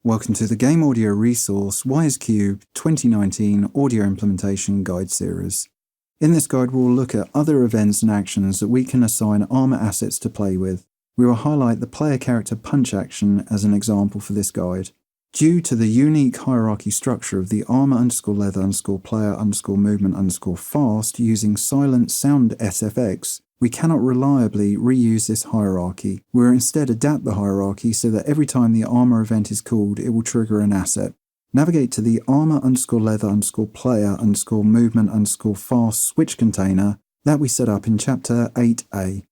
Welcome to the Game Audio Resource WiseCube 2019 Audio Implementation Guide Series. In this guide we'll look at other events and actions that we can assign Armour assets to play with. We will highlight the player character punch action as an example for this guide. Due to the unique hierarchy structure of the Armour_leather_player_movement_fast using silent sound SFX, we cannot reliably reuse this hierarchy. We'll instead adapt the hierarchy so that every time the Armour event is called, it will trigger an asset. Navigate to the Armour_leather_player_movement_fast switch container that we set up in Chapter 8a.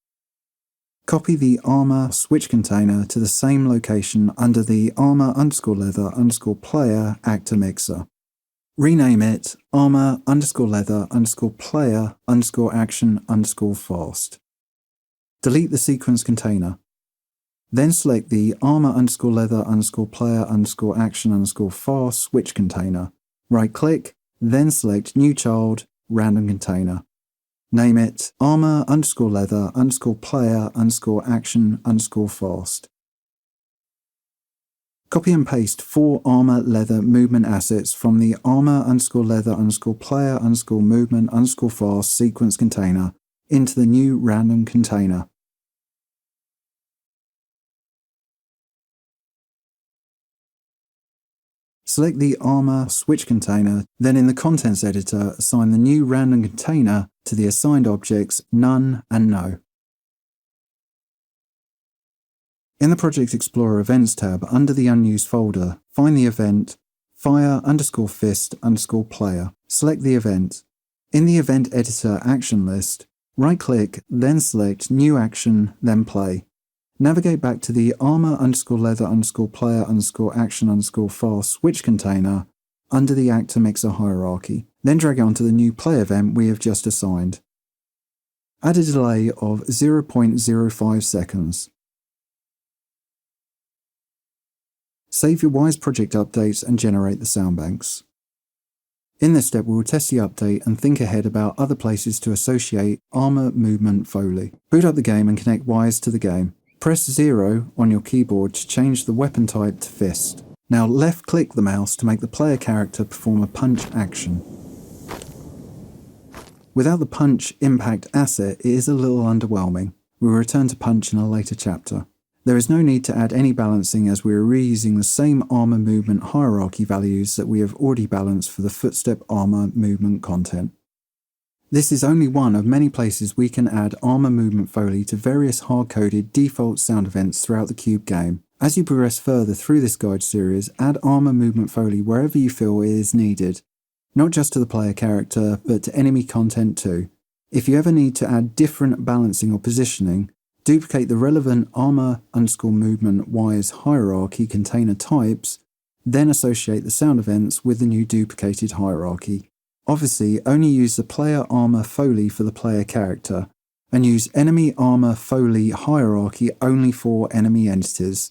Copy the Armour switch container to the same location under the Armour_leather_player actor mixer. Rename it Armour_leather_player_action_fast. Delete the sequence container. Then select the Armour_leather_player_action_fast switch container. Right-click, then select New Child, Random Container. Name it Armour_leather_player_action_fast. Copy and paste 4 Armour Leather movement assets from the Armour_leather_player_movement_fast sequence container into the new random container. Select the Armour switch container, then in the contents editor assign the new random container to the assigned objects None and No. In the Project Explorer Events tab under the Unused folder, find the event Fire_Fist_Player. Select the event. In the Event Editor action list, right-click, then select New Action, then Play. Navigate back to the Armour_leather_player_action_fast switch container under the Actor Mixer hierarchy, then drag it onto the new play event we have just assigned. Add a delay of 0.05 seconds. Save your Wise project updates and generate the sound banks. In this step we will test the update and think ahead about other places to associate Armour movement Foley. Boot up the game and connect Wise to the game. Press 0 on your keyboard to change the weapon type to fist. Now left-click the mouse to make the player character perform a punch action. Without the punch impact asset, it is a little underwhelming. We will return to punch in a later chapter. There is no need to add any balancing as we are reusing the same Armour movement hierarchy values that we have already balanced for the Footstep Armour movement content. This is only one of many places we can add Armour movement Foley to various hard-coded default sound events throughout the Cube game. As you progress further through this guide series, add Armour movement Foley wherever you feel it is needed, not just to the player character, but to enemy content too. If you ever need to add different balancing or positioning, duplicate the relevant Armour_movement Wise hierarchy container types, then associate the sound events with the new duplicated hierarchy. Obviously, only use the player Armour Foley for the player character, and use enemy Armour Foley hierarchy only for enemy entities.